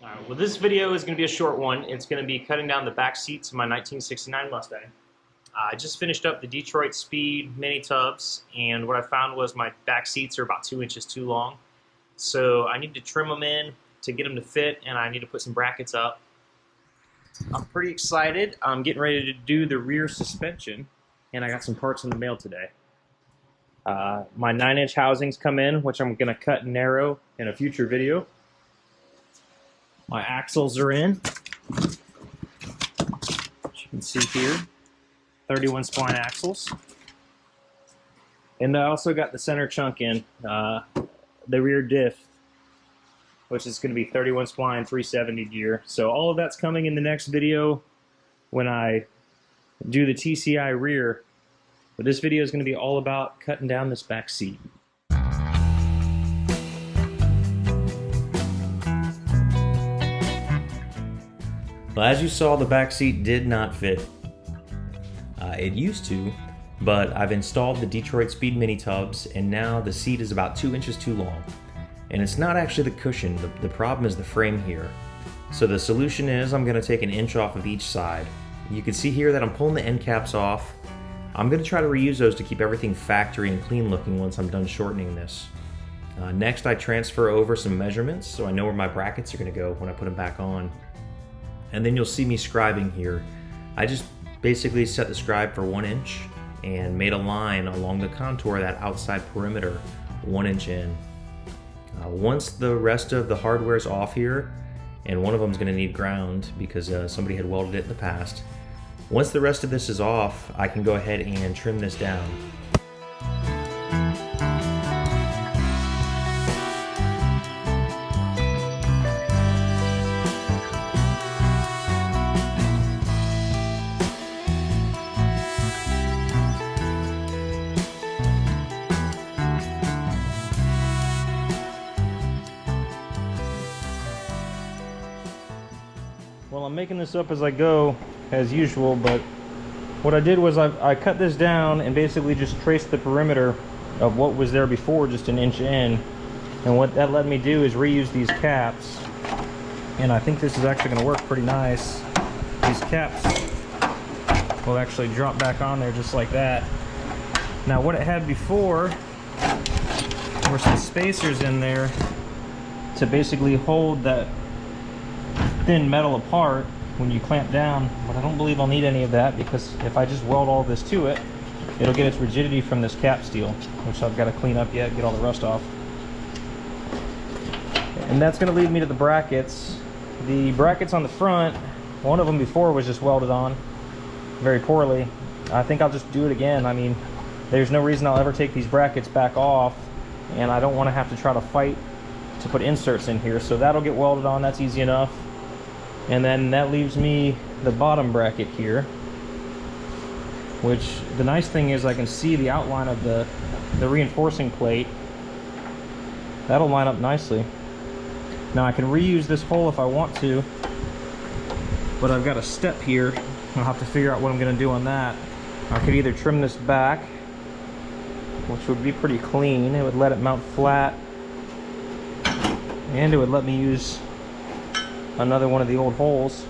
Alright, well this video is going to be a short one. It's going to be cutting down the back seats of my 1969 Mustang. I just finished up the Detroit Speed mini tubs, and what I found was my back seats are about 2 inches too long. So I need to trim them in to get them to fit, and I need to put some brackets up. I'm pretty excited. I'm getting ready to do the rear suspension, and I got some parts in the mail today. My 9-inch housings come in, which I'm going to cut and narrow in a future video. My axles are in, as you can see here, 31 spline axles. And I also got the center chunk in, the rear diff, which is going to be 31 spline 370 gear. So all of that's coming in the next video when I do the TCI rear. But this video is going to be all about cutting down this back seat. Well, as you saw, the back seat did not fit. It used to, but I've installed the Detroit Speed mini tubs, and now the seat is about 2 inches too long. And it's not actually the cushion, the problem is the frame here. So the solution is I'm going to take 1 inch off of each side. You can see here that I'm pulling the end caps off. I'm going to try to reuse those to keep everything factory and clean looking once I'm done shortening this. Next, I transfer over some measurements so I know where my brackets are going to go when I put them back on. And then you'll see me scribing here. I just basically set the scribe for 1 inch and made a line along the contour of that outside perimeter 1 inch in. Once the rest of the hardware is off here, and one of them is going to need ground because somebody had welded it in the past. Once the rest of this is off, I can go ahead and trim this down. Well, I'm making this up as I go, as usual, but what I did was I cut this down and basically just traced the perimeter of what was there before, just 1 inch in. And what that let me do is reuse these caps. And I think this is actually going to work pretty nice. These caps will actually drop back on there just like that. Now what it had before were some spacers in there to basically hold that thin metal apart when you clamp down, but I don't believe I'll need any of that because if I just weld all this to it, it'll get its rigidity from this cap steel, which I've got to clean up yet, get all the rust off. And that's going to lead me to the brackets. The brackets on the front, one of them before was just welded on very poorly. I think I'll just do it again. I mean, there's no reason I'll ever take these brackets back off, and I don't want to have to try to fight to put inserts in here, so that'll get welded on. That's easy enough. And then that leaves me the bottom bracket here, which the nice thing is I can see the outline of the reinforcing plate. That'll line up nicely. Now I can reuse this hole if I want to, but I've got a step here. I'll have to figure out what I'm going to do on that. I could either trim this back, which would be pretty clean. It would let it mount flat, and it would let me use another one of the old holes.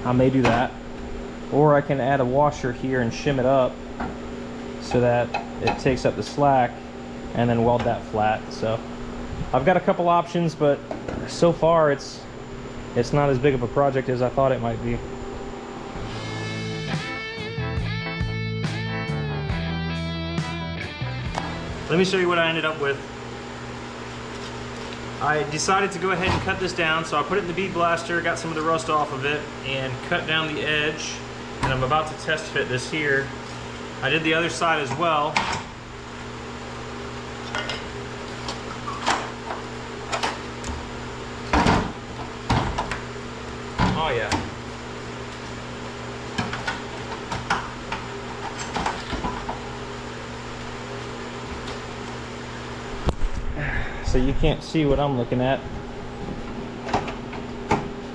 I may do that, or I can add a washer here and shim it up so that it takes up the slack and then weld that flat. So I've got a couple options, but so far it's not as big of a project as I thought it might be. Let me show you what I ended up with. I decided to go ahead and cut this down, so I put it in the bead blaster, got some of the rust off of it, and cut down the edge, and I'm about to test fit this here. I did the other side as well. Oh yeah. So you can't see what I'm looking at.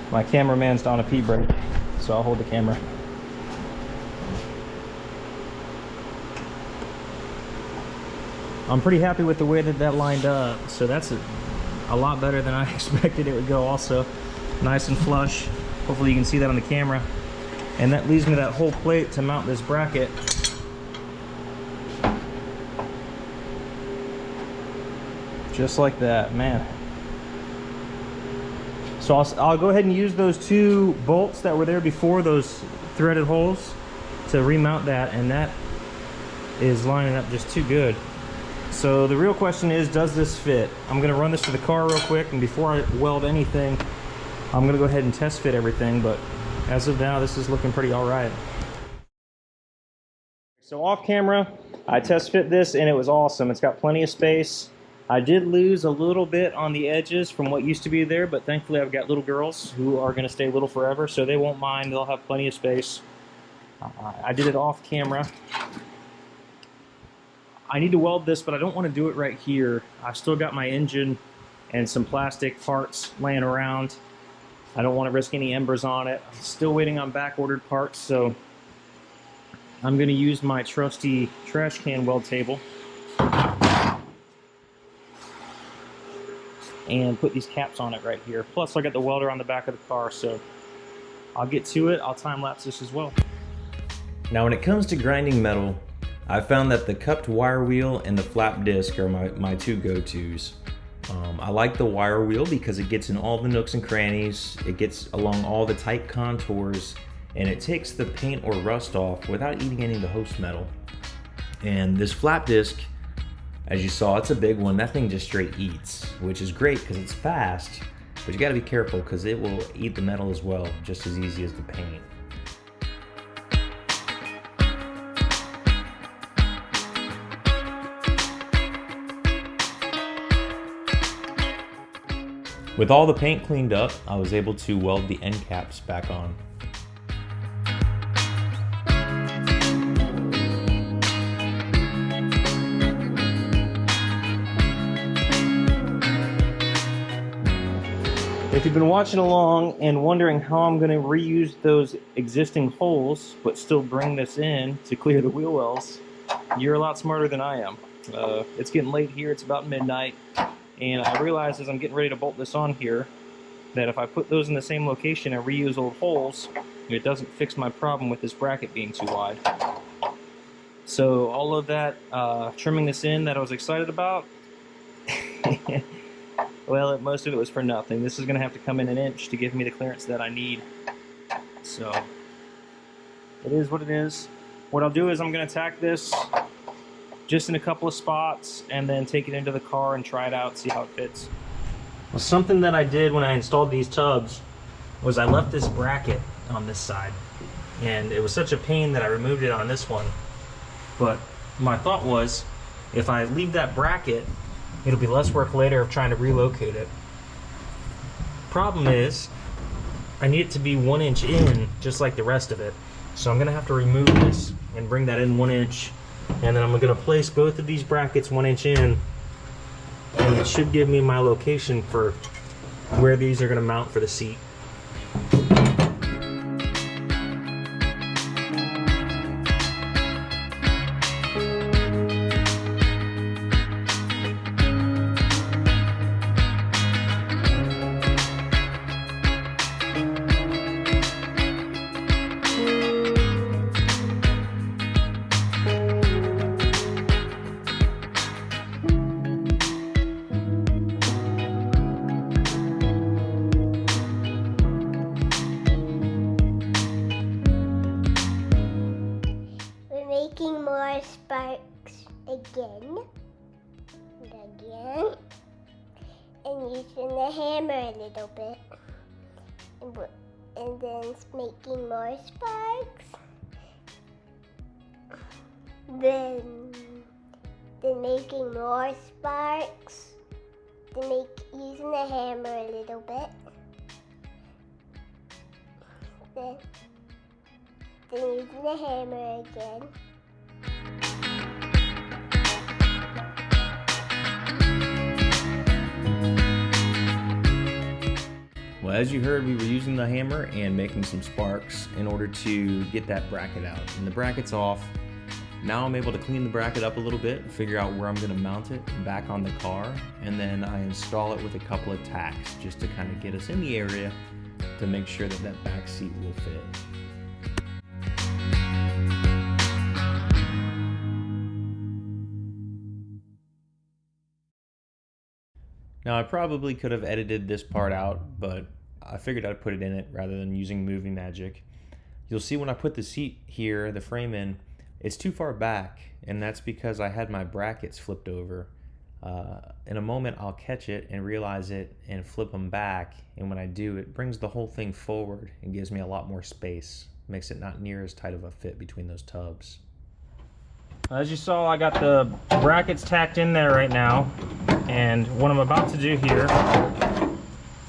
My cameraman's on a pee break, so I'll hold the camera. I'm pretty happy with the way that that lined up. So that's a lot better than I expected it would go also. nice and flush. Hopefully you can see that on the camera. And that leaves me that whole plate to mount this bracket. Just like that, man. So I'll go ahead and use those 2 bolts that were there before, those threaded holes, to remount that, and that is lining up just too good. So the real question is, does this fit? I'm gonna run this to the car real quick, and before I weld anything, I'm gonna go ahead and test fit everything, but as of now, this is looking pretty all right. So off camera, I test fit this and it was awesome. It's got plenty of space. I did lose a little bit on the edges from what used to be there, but thankfully I've got little girls who are gonna stay little forever, so they won't mind, they'll have plenty of space. I did it off camera. I need to weld this, but I don't want to do it right here. I've still got my engine and some plastic parts laying around. I don't want to risk any embers on it. I'm still waiting on back-ordered parts, so I'm going to use my trusty trash can weld table and put these caps on it right here. Plus, I got the welder on the back of the car, so I'll get to it. I'll time-lapse this as well. Now, when it comes to grinding metal, I found that the cupped wire wheel and the flap disc are my 2 go-tos. I like the wire wheel because it gets in all the nooks and crannies, it gets along all the tight contours, and it takes the paint or rust off without eating any of the host metal. And this flap disc, as you saw, it's a big one. That thing just straight eats, which is great because it's fast, but you gotta be careful because it will eat the metal as well, just as easy as the paint. With all the paint cleaned up, I was able to weld the end caps back on. If you've been watching along and wondering how I'm going to reuse those existing holes but still bring this in to clear the wheel wells, you're a lot smarter than I am. It's getting late here, it's about midnight. And I realized as I'm getting ready to bolt this on here that if I put those in the same location and reuse old holes, it doesn't fix my problem with this bracket being too wide. So all of that trimming this in that I was excited about, well, most of it was for nothing. This is going to have to come in 1 inch to give me the clearance that I need. So it is what it is. What I'll do is I'm going to tack this just in a couple of spots and then take it into the car and try it out, see how it fits. Well, something that I did when I installed these tubs was I left this bracket on this side, and it was such a pain that I removed it on this one. But my thought was, if I leave that bracket, it'll be less work later of trying to relocate it. Problem is, I need it to be 1 inch in, just like the rest of it. So I'm gonna have to remove this and bring that in 1 inch. And then I'm gonna place both of these brackets 1 inch in, and it should give me my location for where these are gonna mount for the seat. Making more sparks again and again, and using the hammer a little bit, and then making more sparks, then making more sparks, using the hammer a little bit, then using the hammer again. Well, as you heard, we were using the hammer and making some sparks in order to get that bracket out. And the bracket's off. Now I'm able to clean the bracket up a little bit, figure out where I'm going to mount it back on the car, and then I install it with a couple of tacks just to kind of get us in the area to make sure that that back seat will fit. Now I probably could have edited this part out, but I figured I'd put it in it rather than using movie magic. You'll see when I put the seat here, the frame in, it's too far back, and that's because I had my brackets flipped over. In a moment I'll catch it and realize it and flip them back, and when I do, it brings the whole thing forward and gives me a lot more space. Makes it not near as tight of a fit between those tubs. As you saw, I got the brackets tacked in there right now, and what I'm about to do here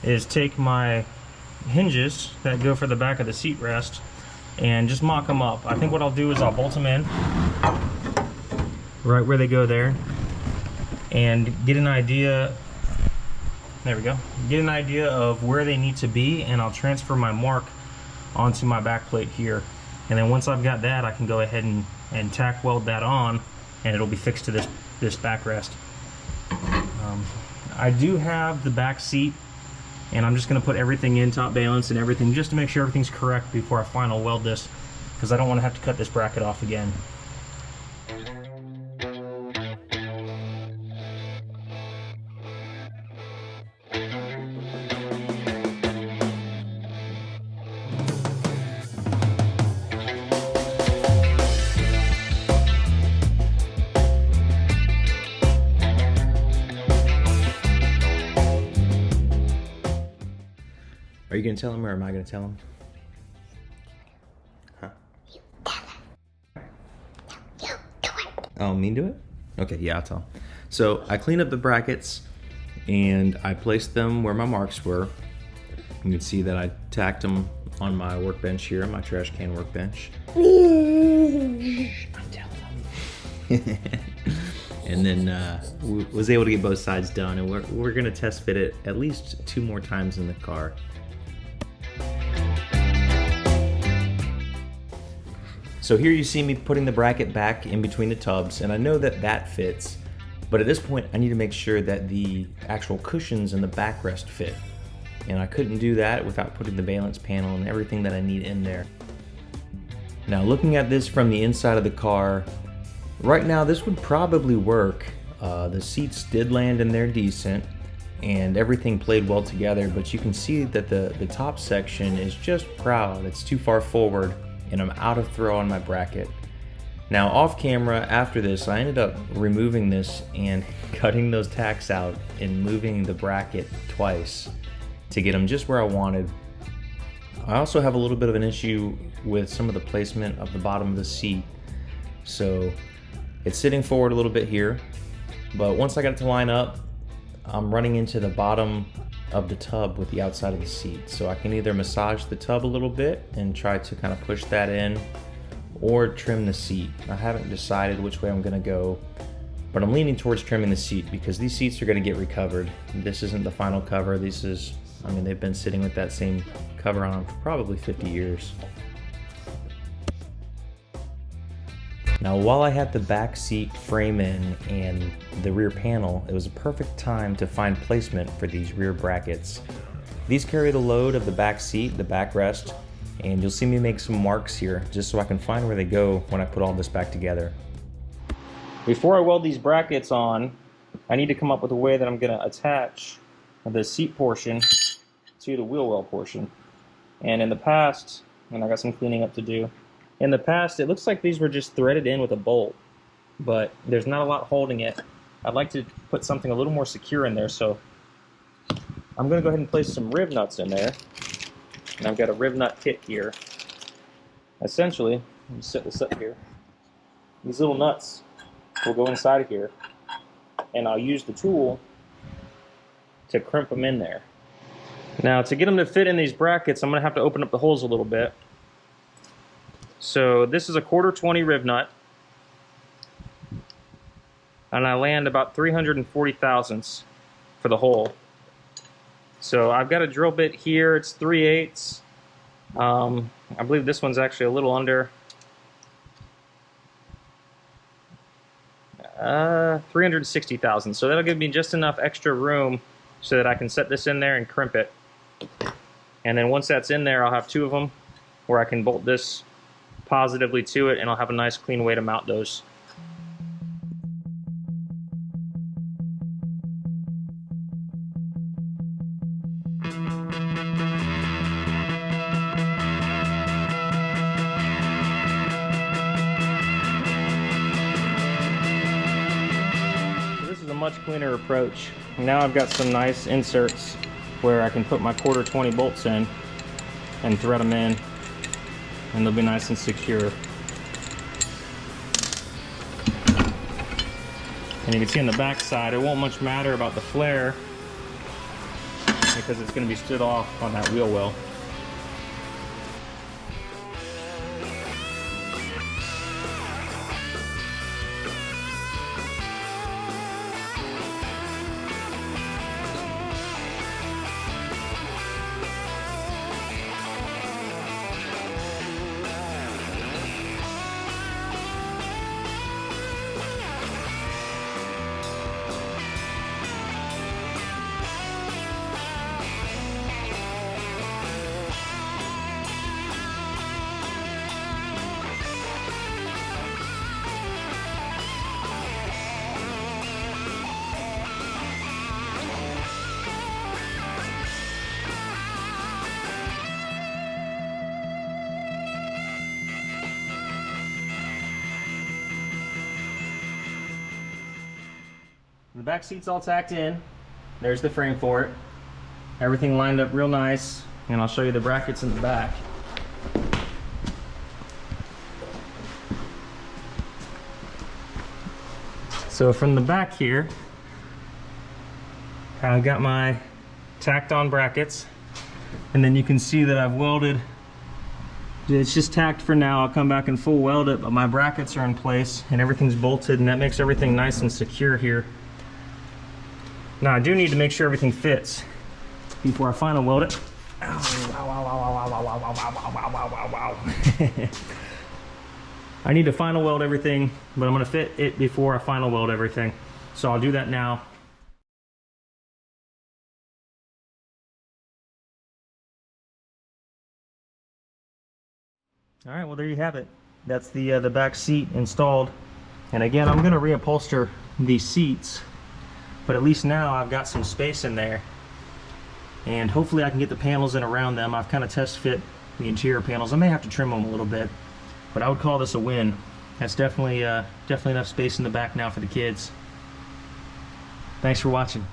is take my hinges that go for the back of the seat rest and just mock them up. I think what I'll do is I'll bolt them in right where they go there and get an idea, there we go, get an idea of where they need to be, and I'll transfer my mark onto my back plate here. And then once I've got that, I can go ahead and tack weld that on, and it'll be fixed to this backrest. I do have the back seat, and I'm just going to put everything in, top balance and everything, just to make sure everything's correct before I final weld this, because I don't want to have to cut this bracket off again. Are you going to tell him, or am I going to tell him? Huh? Oh, me do it? Okay, yeah, I'll tell him. So I cleaned up the brackets and I placed them where my marks were. You can see that I tacked them on my workbench here, my trash can workbench. I'm telling him. And then was able to get both sides done, and we're going to test fit it at least 2 more times in the car. So here you see me putting the bracket back in between the tubs, and I know that that fits, but at this point I need to make sure that the actual cushions and the backrest fit. And I couldn't do that without putting the valence panel and everything that I need in there. Now looking at this from the inside of the car, right now this would probably work. The seats did land in there decent, and everything played well together, but you can see that the top section is just proud. It's too far forward, and I'm out of throw on my bracket. Now off camera after this, I ended up removing this and cutting those tacks out and moving the bracket twice to get them just where I wanted. I also have a little bit of an issue with some of the placement of the bottom of the seat. So it's sitting forward a little bit here, but once I got it to line up, I'm running into the bottom of the tub with the outside of the seat. So I can either massage the tub a little bit and try to kind of push that in, or trim the seat. I haven't decided which way I'm gonna go, but I'm leaning towards trimming the seat because these seats are gonna get recovered. This isn't the final cover. This is, I mean, they've been sitting with that same cover on them for probably 50 years. Now while I had the back seat frame in and the rear panel, it was a perfect time to find placement for these rear brackets. These carry the load of the back seat, the backrest, and you'll see me make some marks here just so I can find where they go when I put all this back together. Before I weld these brackets on, I need to come up with a way that I'm going to attach the seat portion to the wheel well portion. And in the past, and I got some cleaning up to do, in the past it looks like these were just threaded in with a bolt, but there's not a lot holding it. I'd like to put something a little more secure in there, so I'm going to go ahead and place some rib nuts in there. And I've got a rib nut kit here. Essentially, let me set this up here. These little nuts will go inside of here, and I'll use the tool to crimp them in there. Now to get them to fit in these brackets, I'm going to have to open up the holes a little bit. So this is a 1/4 rib nut, and I land about 340 thousandths for the hole. So I've got a drill bit here, it's 3/8. I believe this one's actually a little under 360 thousandths. So that'll give me just enough extra room so that I can set this in there and crimp it. And then once that's in there, I'll have 2 of them where I can bolt this positively to it, and I'll have a nice clean way to mount those. Much cleaner approach. Now I've got some nice inserts where I can put my 1/4 20 bolts in and thread them in, and they'll be nice and secure. And you can see on the back side, it won't much matter about the flare because it's going to be stood off on that wheel well. The back seat's all tacked in. There's the frame for it. Everything lined up real nice, and I'll show you the brackets in the back. So from the back here, I've got my tacked on brackets, and then you can see that I've welded. It's just tacked for now. I'll come back and full weld it, but my brackets are in place and everything's bolted, and that makes everything nice and secure here. Now I do need to make sure everything fits before I final weld it. I need to final weld everything, but I'm going to fit it before I final weld everything. So I'll do that now. All right, well there you have it. That's the back seat installed. And again, I'm going to reupholster these seats, but at least now I've got some space in there, and hopefully I can get the panels in around them. I've kind of test fit the interior panels. I may have to trim them a little bit, but I would call this a win. That's definitely enough space in the back now for the kids. Thanks for watching.